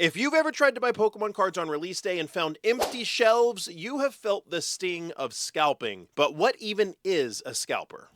If you've ever tried to buy Pokemon cards on release day and found empty shelves, you have felt the sting of scalping. But what even is a scalper?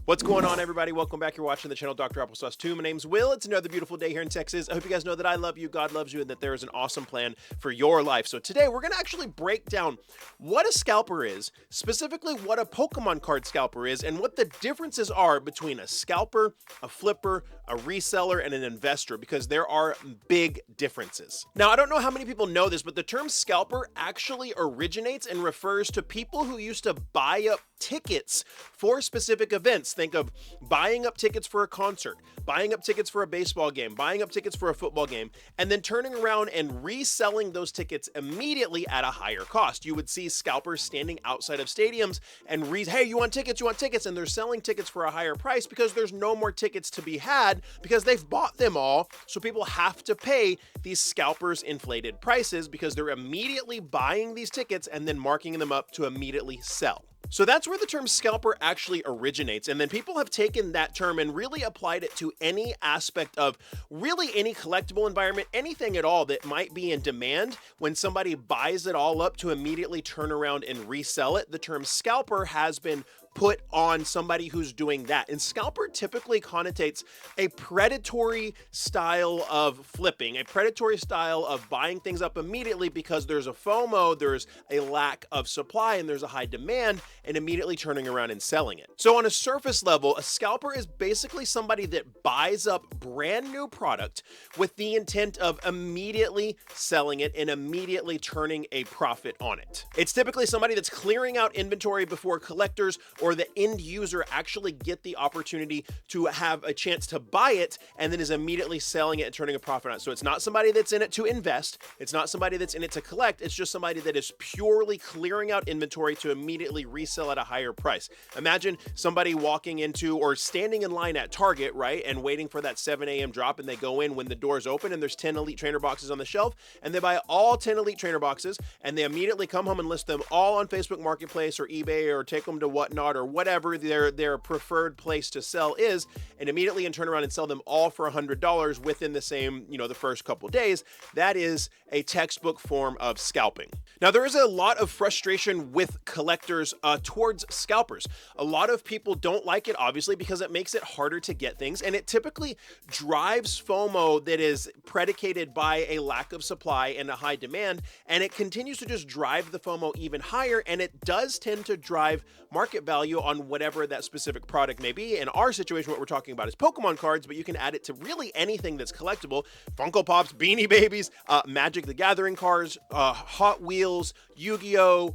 What's going on, everybody? Welcome back. You're watching the channel Dr. Applesauce 2. My name's Will. It's another beautiful day here in Texas. I hope you guys know that I love you, God loves you, and that there is an awesome plan for your life. So today we're going to actually break down what a scalper is, specifically what a Pokemon card scalper is, and what the differences are between a scalper, a flipper, a reseller, and an investor, because there are big differences. Now, I don't know how many people know this, but the term scalper actually originates and refers to people who used to buy up tickets for specific events. Think of buying up tickets for a concert, buying up tickets for a baseball game, buying up tickets for a football game, and then turning around and reselling those tickets immediately at a higher cost. You would see scalpers standing outside of stadiums and hey, you want tickets? You want tickets? And they're selling tickets for a higher price because there's no more tickets to be had because they've bought them all. So people have to pay these scalpers inflated prices because they're immediately buying these tickets and then marking them up to immediately sell. So that's where the term scalper actually originates. And then people have taken that term and really applied it to any aspect of really any collectible environment, anything at all that might be in demand. When somebody buys it all up to immediately turn around and resell it, the term scalper has been put on somebody who's doing that. And scalper typically connotates a predatory style of flipping, a predatory style of buying things up immediately because there's a FOMO, there's a lack of supply, and there's a high demand, and immediately turning around and selling it. So on a surface level, a scalper is basically somebody that buys up brand new product with the intent of immediately selling it and immediately turning a profit on it. It's typically somebody that's clearing out inventory before collectors or the end user actually get the opportunity to have a chance to buy it and then is immediately selling it and turning a profit on it. So it's not somebody that's in it to invest. It's not somebody that's in it to collect. It's just somebody that is purely clearing out inventory to immediately resell at a higher price. Imagine somebody walking into or standing in line at Target, right, and waiting for that 7 a.m. drop, and they go in when the doors open and there's 10 Elite Trainer boxes on the shelf, and they buy all 10 Elite Trainer boxes, and they immediately come home and list them all on Facebook Marketplace or eBay or take them to Whatnot or whatever their preferred place to sell is, and immediately and turn around and sell them all for $100 within the same, the first couple days. That is a textbook form of scalping. Now, there is a lot of frustration with collectors towards scalpers. A lot of people don't like it, obviously, because it makes it harder to get things, and it typically drives FOMO that is predicated by a lack of supply and a high demand, and it continues to just drive the FOMO even higher, and it does tend to drive market value on whatever that specific product may be. In our situation, what we're talking about is Pokemon cards, but you can add it to really anything that's collectible. Funko Pops, Beanie Babies, Magic the Gathering cards, Hot Wheels, Yu-Gi-Oh!,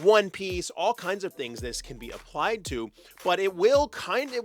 One Piece, all kinds of things this can be applied to, but it will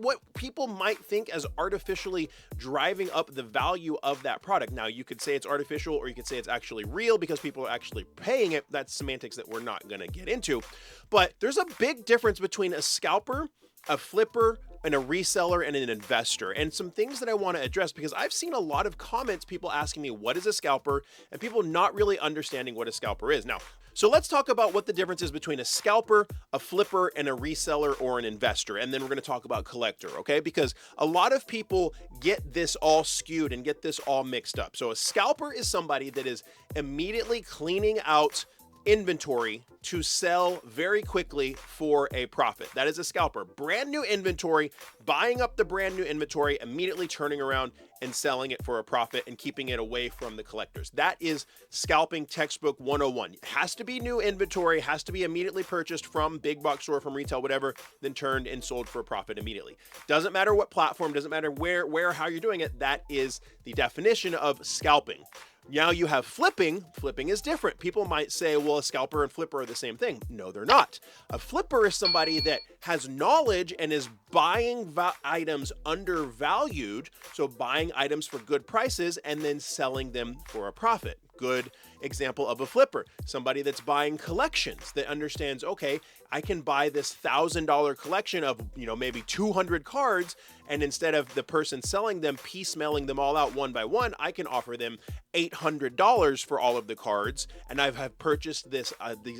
what people might think as artificially driving up the value of that product. Now, you could say it's artificial or you could say it's actually real because people are actually paying it. That's semantics that we're not going to get into. But there's a big difference between a scalper, a flipper, and a reseller, and an investor, and some things that I want to address because I've seen a lot of comments, people asking me what is a scalper, and people not really understanding what a scalper is. Now, so let's talk about what the difference is between a scalper, a flipper, and a reseller or an investor, and then we're going to talk about collector, okay? Because a lot of people get this all skewed and get this all mixed up. So a scalper is somebody that is immediately cleaning out inventory to sell very quickly for a profit. That is a scalper. Brand new inventory, buying up the brand new inventory, immediately turning around and selling it for a profit and keeping it away from the collectors. That is scalping textbook 101. It has to be new inventory, has to be immediately purchased from big box store, from retail, whatever, then turned and sold for a profit immediately. Doesn't matter what platform, doesn't matter where, how you're doing it. That is the definition of scalping. Now you have flipping. Flipping is different. People might say, well, a scalper and flipper are the same thing. No, they're not. A flipper is somebody that has knowledge and is buying items undervalued, so buying items for good prices and then selling them for a profit. Good example of a flipper, somebody that's buying collections that understands, okay, I can buy this $1,000 collection of, maybe 200 cards, and instead of the person selling them, piecemealing them all out one by one, I can offer them $800 for all of the cards, and I have purchased these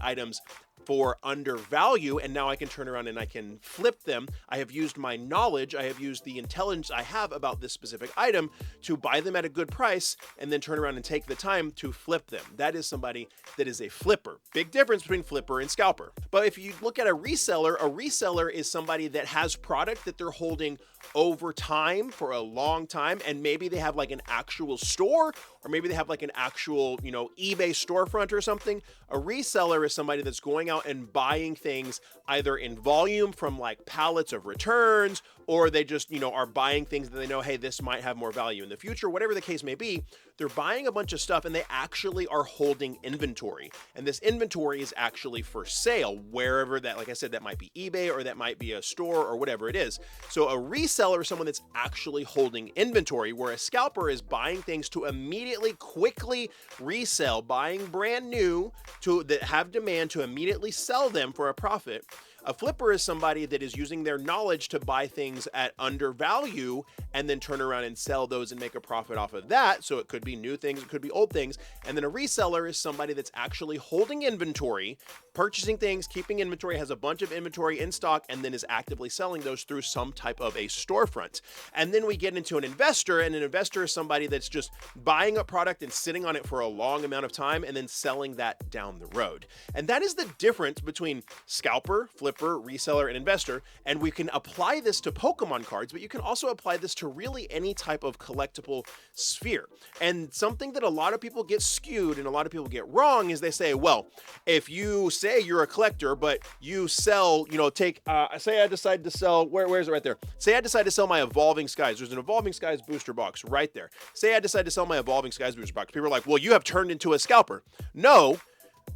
items for undervalue, and now I can turn around and I can flip them. I have used my knowledge, I have used the intelligence I have about this specific item to buy them at a good price and then turn around and take the time to flip them. That is somebody that is a flipper. Big difference between flipper and scalper. But if you look at a reseller is somebody that has product that they're holding over time for a long time, and maybe they have like an actual store, or maybe they have like an actual, eBay storefront or something. A reseller is somebody that's going out and buying things either in volume from like pallets of returns, or they just, are buying things that they know, hey, this might have more value in the future, whatever the case may be. They're buying a bunch of stuff and they actually are holding inventory. And this inventory is actually for sale, wherever that, like I said, that might be eBay or that might be a store or whatever it is. So a reseller is someone that's actually holding inventory, where a scalper is buying things to immediately, quickly resell, buying brand new that have demand to immediately sell them for a profit. A flipper is somebody that is using their knowledge to buy things at undervalue and then turn around and sell those and make a profit off of that. So it could be new things, it could be old things. And then a reseller is somebody that's actually holding inventory, purchasing things, keeping inventory, has a bunch of inventory in stock, and then is actively selling those through some type of a storefront. And then we get into an investor, and an investor is somebody that's just buying a product and sitting on it for a long amount of time and then selling that down the road. And that is the difference between scalper, flipper, reseller, and investor. And we can apply this to Pokemon cards, but you can also apply this to really any type of collectible sphere. And something that a lot of people get skewed and a lot of people get wrong is they say, well, if you say you're a collector, but you sell, say I decide to sell, where is it right there? Say I decide to sell my Evolving Skies. There's an Evolving Skies booster box right there. Say I decide to sell my Evolving Skies booster box. People are like, well, you have turned into a scalper. No,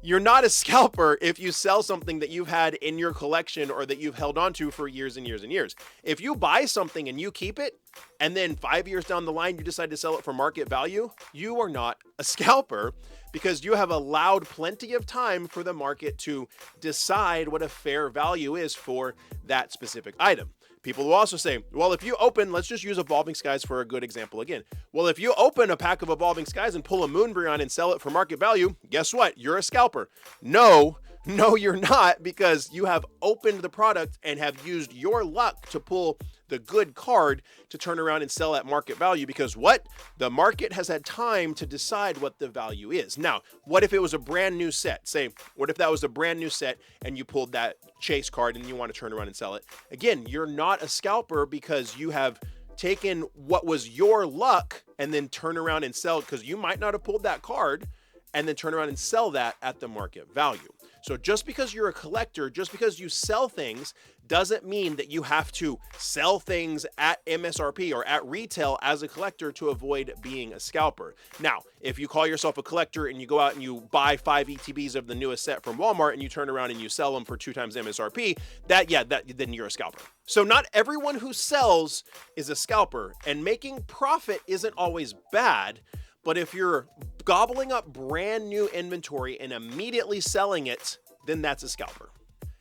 you're not a scalper if you sell something that you've had in your collection or that you've held on to for years and years and years. If you buy something and you keep it, and then 5 years down the line, you decide to sell it for market value, you are not a scalper, because you have allowed plenty of time for the market to decide what a fair value is for that specific item. People will also say, well, if you open, let's just use Evolving Skies for a good example again. Well, if you open a pack of Evolving Skies and pull a Moonbreon and sell it for market value, guess what? You're a scalper. No, you're not, because you have opened the product and have used your luck to pull the good card to turn around and sell at market value, because what? The market has had time to decide what the value is. Now, what if it was a brand new set? Say, what if that was a brand new set and you pulled that chase card and you want to turn around and sell it? Again, you're not a scalper, because you have taken what was your luck and then turn around and sell it, because you might not have pulled that card, and then turn around and sell that at the market value. So just because you're a collector, just because you sell things, doesn't mean that you have to sell things at MSRP or at retail as a collector to avoid being a scalper. Now, if you call yourself a collector and you go out and you buy 5 ETBs of the newest set from Walmart and you turn around and you sell them for 2 times MSRP, then you're a scalper. So not everyone who sells is a scalper, and making profit isn't always bad. But if you're gobbling up brand new inventory and immediately selling it, then that's a scalper.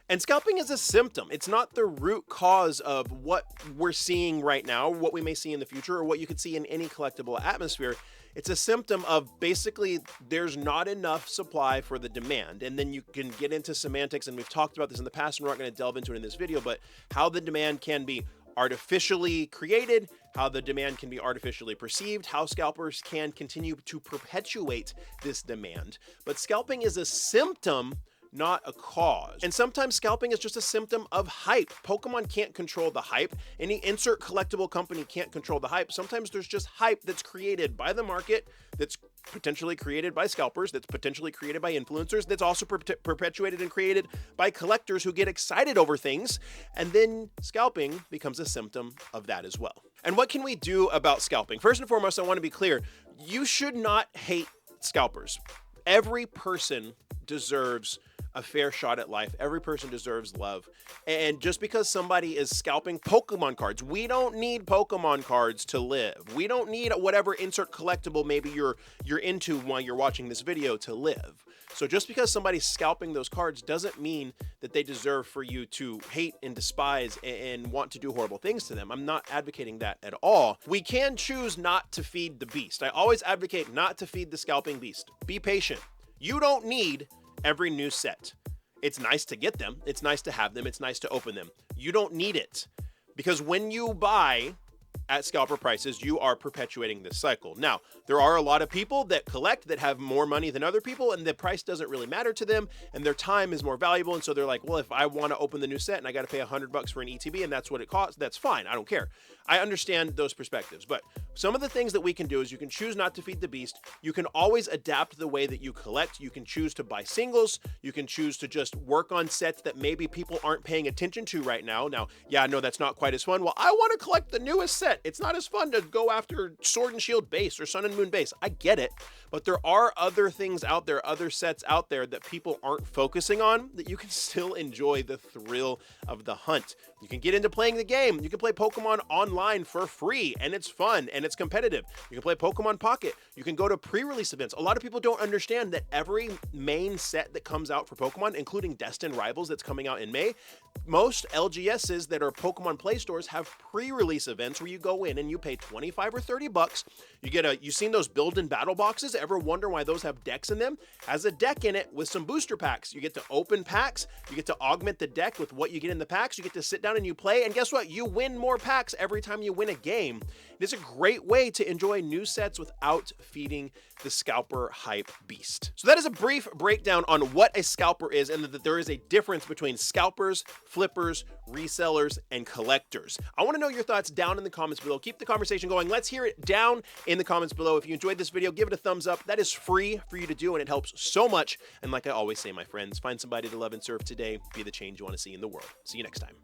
And scalping is a symptom. It's not the root cause of what we're seeing right now, what we may see in the future, or what you could see in any collectible atmosphere. It's a symptom of basically there's not enough supply for the demand. And then you can get into semantics, and we've talked about this in the past, and we're not going to delve into it in this video, but how the demand can be artificially created, how the demand can be artificially perceived, how scalpers can continue to perpetuate this demand. But scalping is a symptom, not a cause. And sometimes scalping is just a symptom of hype. Pokemon can't control the hype. Any insert collectible company can't control the hype. Sometimes there's just hype that's created by the market, that's potentially created by scalpers, that's potentially created by influencers, that's also perpetuated and created by collectors who get excited over things. And then scalping becomes a symptom of that as well. And what can we do about scalping? First and foremost, I want to be clear. You should not hate scalpers. Every person deserves a fair shot at life. Every person deserves love. And just because somebody is scalping Pokemon cards, we don't need Pokemon cards to live. We don't need whatever insert collectible maybe you're into while you're watching this video to live. So just because somebody's scalping those cards doesn't mean that they deserve for you to hate and despise and want to do horrible things to them. I'm not advocating that at all. We can choose not to feed the beast. I always advocate not to feed the scalping beast. Be patient. You don't need every new set. It's nice to get them. It's nice to have them. It's nice to open them. You don't need it, because when you buy at scalper prices, you are perpetuating this cycle. Now, there are a lot of people that collect that have more money than other people, and the price doesn't really matter to them, and their time is more valuable. And so they're like, well, if I want to open the new set and I got to pay $100 for an ETB and that's what it costs, that's fine. I don't care. I understand those perspectives, but some of the things that we can do is you can choose not to feed the beast. You can always adapt the way that you collect. You can choose to buy singles. You can choose to just work on sets that maybe people aren't paying attention to right now. Now, yeah, no, that's not quite as fun. Well, I want to collect the newest set. It's not as fun to go after Sword and Shield base or Sun and Moon base. I get it, but there are other things out there, other sets out there that people aren't focusing on, that you can still enjoy the thrill of the hunt. You can get into playing the game. You can play Pokemon online for free, and it's fun and it's competitive. You can play Pokemon Pocket. You can go to pre-release events. A lot of people don't understand that every main set that comes out for Pokemon, including Destined Rivals that's coming out in May, most LGSs that are Pokemon Play stores have pre-release events where you go in and you pay 25 or 30 bucks. You've seen those build and battle boxes? Ever wonder why those have decks in them? Has a deck in it with some booster packs. You get to open packs. You get to augment the deck with what you get in the packs. You get to sit down and you play, and guess what? You win more packs every time you win a game. It is a great way to enjoy new sets without feeding the scalper hype beast. So that is a brief breakdown on what a scalper is, and that there is a difference between scalpers, flippers, resellers, and collectors. I want to know your thoughts down in the comments below. Keep the conversation going. Let's hear it down in the comments below. If you enjoyed this video, give it a thumbs up. That is free for you to do, and it helps so much. And like I always say, my friends, find somebody to love and serve today. Be the change you want to see in the world. See you next time.